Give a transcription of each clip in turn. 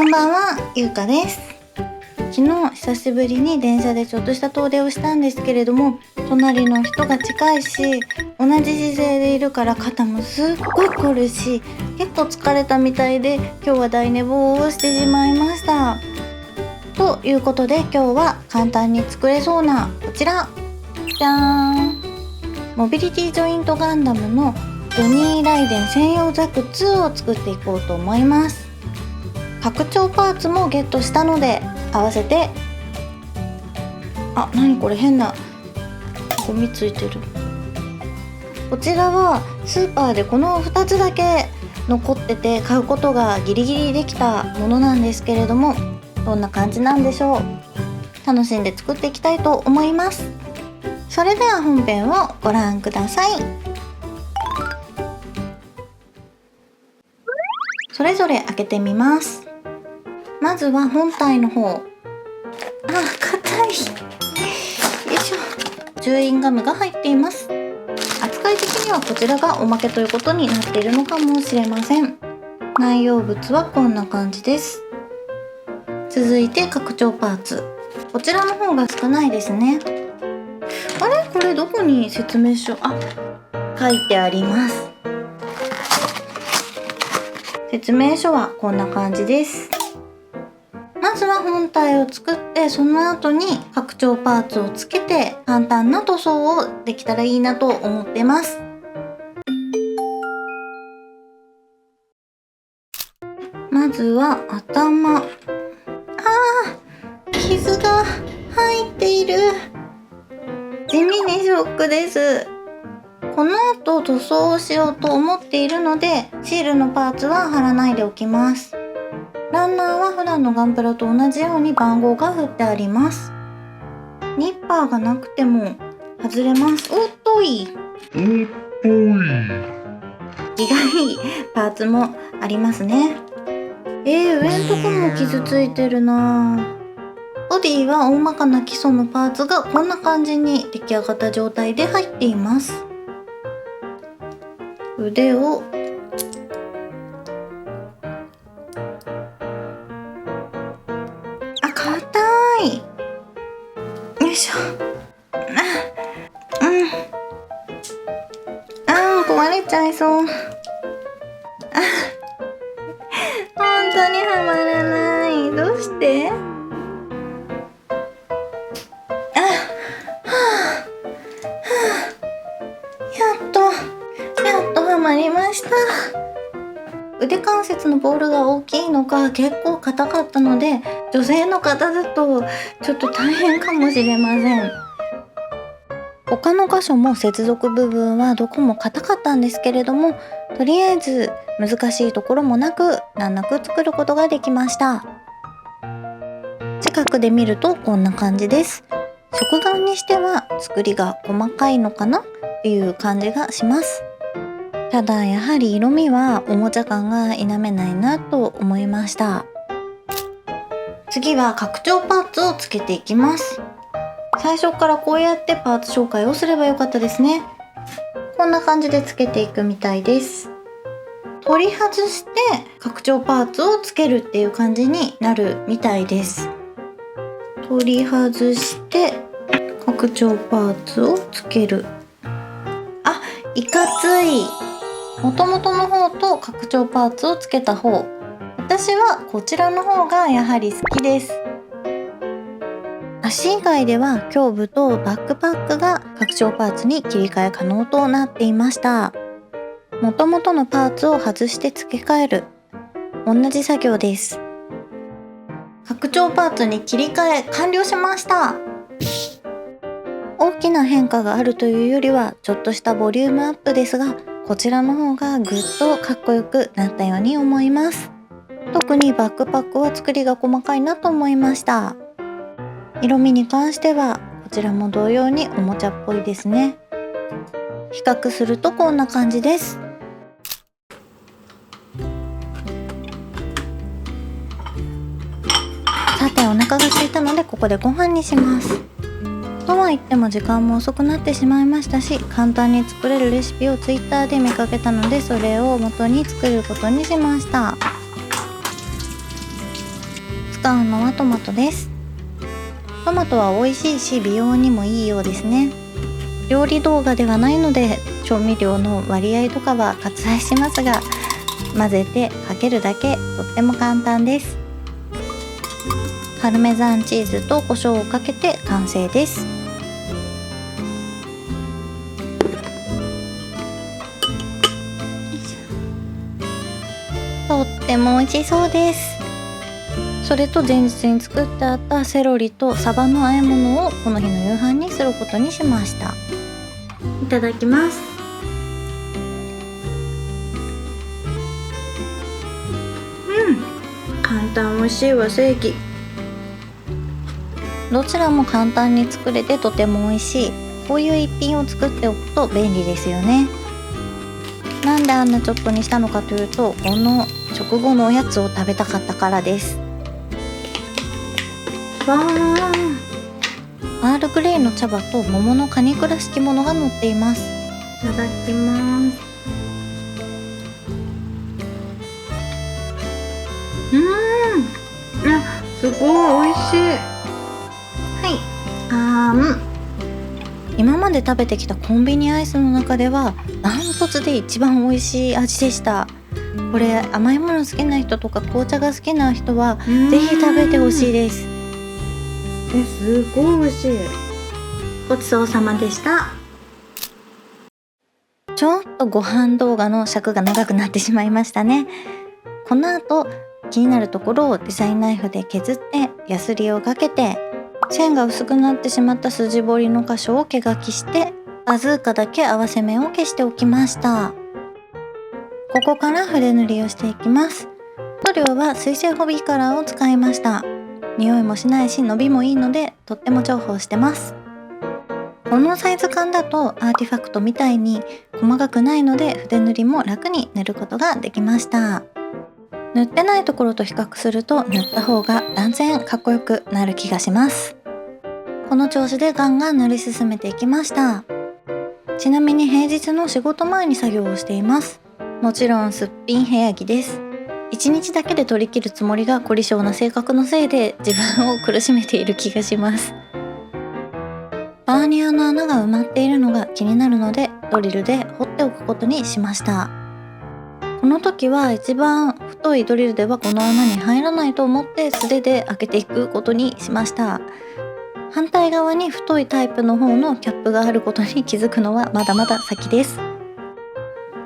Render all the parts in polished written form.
んばんは、ゆうかです。昨日久しぶりに電車でちょっとした遠出をしたんですけれども、隣の人が近いし、同じ姿勢でいるから肩もすっごい凝るし、結構疲れたみたいで今日は大寝坊をしてしまいました。ということで今日は簡単に作れそうなこちら、じゃーん、モビリティジョイントガンダムのジョニー・ライデン専用ザク2を作っていこうと思います。拡張パーツもゲットしたので合わせて、何これ、変なゴミついてる。こちらはスーパーでこの2つだけ残ってて買うことがギリギリできたものなんですけれども、どんな感じなんでしょう。楽しんで作っていきたいと思います。それでは本編をご覧ください。それぞれ開けてみます。まずは本体の方。硬い。よいしょ。チューインガムが入っています。扱い的にはこちらがおまけということになっているのかもしれません。内容物はこんな感じです。続いて拡張パーツ。こちらの方が少ないですね。これどこに説明書、書いてあります。説明書はこんな感じです。まずは本体を作って、その後に拡張パーツをつけて簡単な塗装をできたらいいなと思ってます。まずは頭。傷が入っている。地味にショックです。この後塗装をしようと思っているので、シールのパーツは貼らないでおきます。ランナーは普段のガンプラと同じように番号が振ってあります。ニッパーがなくても外れます。おっとい。意外いいパーツもありますね。上んとこも傷ついてるな。ボディは大まかな基礎のパーツがこんな感じに出来上がった状態で入っています。腕を硬い。よいしょ。壊れちゃいそう。本当にはまらない。どうして？やっとはまりました。腕関節のボールが大きいのか結構硬かったので、女性の方だとちょっと大変かもしれません。他の箇所も接続部分はどこも硬かったんですけれども、とりあえず難しいところもなく難なく作ることができました。近くで見るとこんな感じです。食玩にしては作りが細かいのかなっていう感じがします。ただやはり色味はおもちゃ感が否めないなと思いました。次は拡張パーツをつけていきます。最初からこうやってパーツ紹介をすればよかったですね。こんな感じでつけていくみたいです。取り外して拡張パーツをつけるっていう感じになるみたいです。取り外して拡張パーツをつける。いかつい。元々の方と拡張パーツをつけた方。私はこちらの方がやはり好きです。足以外では胸部とバックパックが拡張パーツに切り替え可能となっていました。元々のパーツを外して付け替える。同じ作業です。拡張パーツに切り替え完了しました。大きな変化があるというよりはちょっとしたボリュームアップですが、こちらの方がぐっとかっこよくなったように思います。特にバックパックは作りが細かいなと思いました。色味に関してはこちらも同様におもちゃっぽいですね。比較するとこんな感じです。さてお腹が空いたのでここでご飯にします。とは言っても時間も遅くなってしまいましたし、簡単に作れるレシピを Twitter で見かけたので、それを元に作ることにしました。使うのはトマトです。トマトは美味しいし美容にもいいようですね。料理動画ではないので調味料の割合とかは割愛しますが、混ぜてかけるだけ、とっても簡単です。パルメザンチーズと胡椒をかけて完成です。とっても美味しそうです。それと前日に作ってあったセロリとサバの和え物をこの日の夕飯にすることにしました。いただきます。簡単美味しいわ、正義。どちらも簡単に作れてとても美味しい。こういう一品を作っておくと便利ですよね。なんであんなちょっとにしたのかというと、この食後のおやつを食べたかったからです。わー、アールグレイの茶葉と桃の果肉らしきものが乗っています。いただきます。すごい美味しい。はい、今まで食べてきたコンビニアイスの中ではダントツで一番美味しい味でした。これ甘いもの好きな人とか紅茶が好きな人はぜひ食べてほしいです。すごい美味しい。ごちそうさまでした。ちょっとご飯動画の尺が長くなってしまいましたね。この後気になるところをデザインナイフで削ってヤスリをかけて、線が薄くなってしまった筋彫りの箇所を毛書きして、バズーカだけ合わせ目を消しておきました。ここから筆塗りをしていきます。塗料は水性ホビーカラーを使いました。匂いもしないし伸びもいいのでとっても重宝してます。このサイズ感だとアーティファクトみたいに細かくないので筆塗りも楽に塗ることができました。塗ってないところと比較すると塗った方が断然かっこよくなる気がします。この調子でガンガン塗り進めていきました。ちなみに平日の仕事前に作業をしています。もちろんすっぴん部屋着です。1日だけで取り切るつもりが凝り性な性格のせいで自分を苦しめている気がします。バーニャーの穴が埋まっているのが気になるのでドリルで掘っておくことにしました。この時は一番太いドリルではこの穴に入らないと思って素手で開けていくことにしました。反対側に太いタイプの方のキャップがあることに気づくのはまだまだ先です。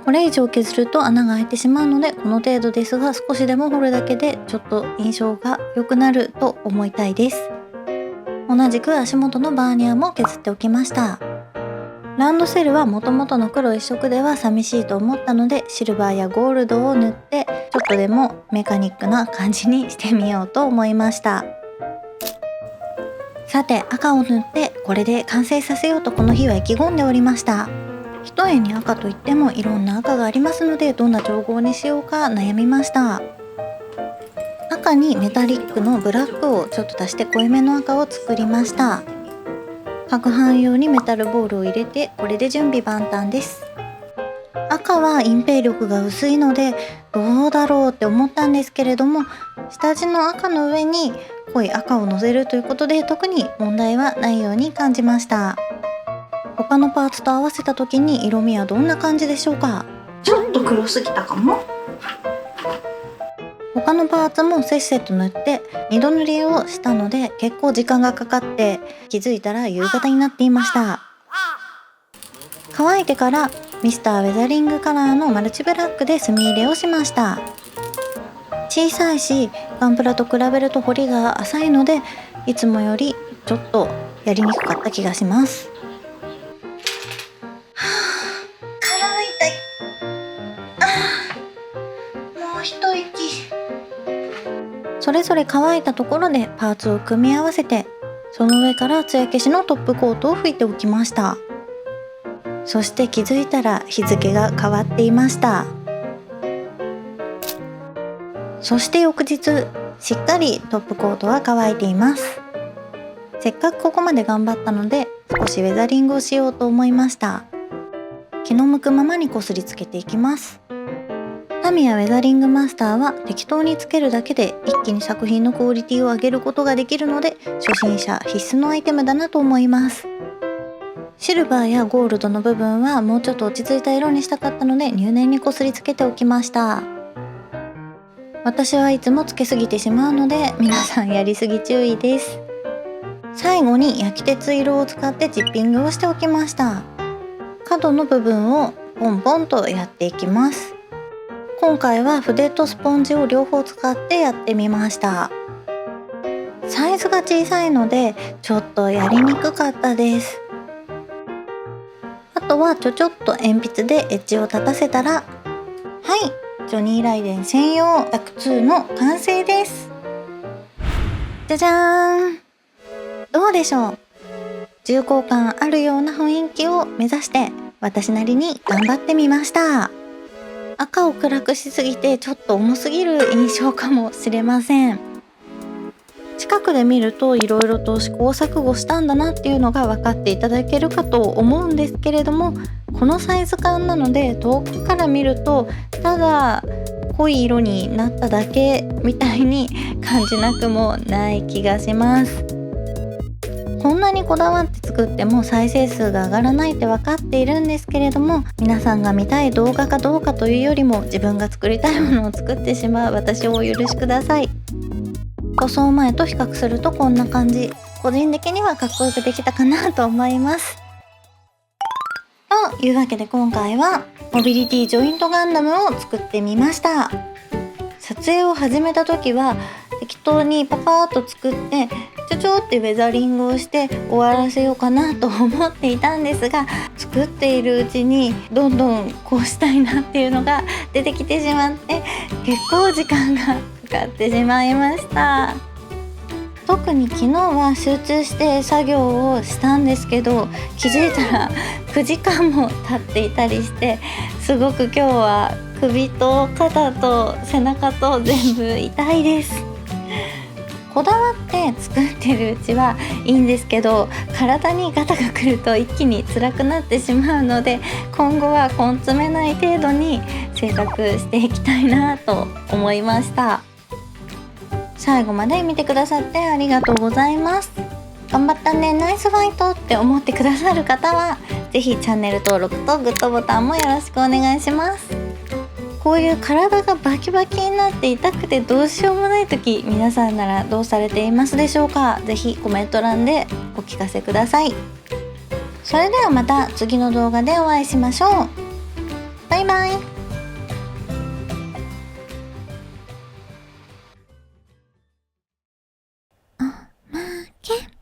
これ以上削ると穴が開いてしまうのでこの程度ですが、少しでも掘るだけでちょっと印象が良くなると思いたいです。同じく足元のバーニャーも削っておきました。ランドセルは元々の黒一色では寂しいと思ったのでシルバーやゴールドを塗ってちょっとでもメカニックな感じにしてみようと思いました。さて赤を塗ってこれで完成させようとこの日は意気込んでおりました。一重に赤といってもいろんな赤がありますのでどんな調合にしようか悩みました。赤にメタリックのブラックをちょっと足して濃いめの赤を作りました。攪拌用にメタルボールを入れてこれで準備万端です。赤は隠蔽力が薄いのでどうだろうって思ったんですけれども、下地の赤の上に濃い赤をのせるということで特に問題はないように感じました。他のパーツと合わせた時に色味はどんな感じでしょうか。ちょっと黒すぎたかも。他のパーツもせっせと塗って2度塗りをしたので結構時間がかかって気づいたら夕方になっていました。乾いてからミスターウェザリングカラーのマルチブラックで墨入れをしました。小さいしガンプラと比べると彫りが浅いのでいつもよりちょっとやりにくかった気がします。体痛い。もう一息。それぞれ乾いたところでパーツを組み合わせてその上から艶消しのトップコートを拭いておきました。そして気づいたら日付が変わっていました。そして翌日しっかりトップコートは乾いています。せっかくここまで頑張ったので少しウェザリングをしようと思いました。気の向くままにこすりつけていきます。タミヤウェザリングマスターは適当につけるだけで一気に作品のクオリティを上げることができるので、初心者必須のアイテムだなと思います。シルバーやゴールドの部分はもうちょっと落ち着いた色にしたかったので、入念にこすりつけておきました。私はいつもつけすぎてしまうので、皆さんやりすぎ注意です。最後に焼き鉄色を使ってチッピングをしておきました。角の部分をポンポンとやっていきます。今回は筆とスポンジを両方使ってやってみました。サイズが小さいのでちょっとやりにくかったです。あとはちょっと鉛筆でエッジを立たせたら、はい、ジョニー・ライデン専用アク2の完成です。じゃじゃーん。どうでしょう。重厚感あるような雰囲気を目指して私なりに頑張ってみました。赤を暗くしすぎてちょっと重すぎる印象かもしれません。近くで見るといろいろと試行錯誤したんだなっていうのが分かっていただけるかと思うんですけれども、このサイズ感なので遠くから見るとただ濃い色になっただけみたいに感じなくもない気がします。こんなにこだわって作っても再生数が上がらないって分かっているんですけれども、皆さんが見たい動画かどうかというよりも自分が作りたいものを作ってしまう私をお許しください。塗装前と比較するとこんな感じ。個人的にはかっこよくできたかなと思います。というわけで今回はモビリティジョイントガンダムを作ってみました。撮影を始めた時は適当にパパーっと作ってちょってウェザリングをして終わらせようかなと思っていたんですが、作っているうちにどんどんこうしたいなっていうのが出てきてしまって結構時間がかかってしまいました。特に昨日は集中して作業をしたんですけど、気づいたら9時間も経っていたりして、すごく今日は首と肩と背中と全部痛いです。こだわって作ってるうちはいいんですけど、体にガタが来ると一気に辛くなってしまうので、今後は根詰めない程度に制作していきたいなと思いました。最後まで見てくださってありがとうございます。頑張ったね、ナイスファイトって思ってくださる方はぜひチャンネル登録とグッドボタンもよろしくお願いします。こういう体がバキバキになって痛くてどうしようもない時、皆さんならどうされていますでしょうか。ぜひコメント欄でお聞かせください。それではまた次の動画でお会いしましょう。バイバイ。おまけ。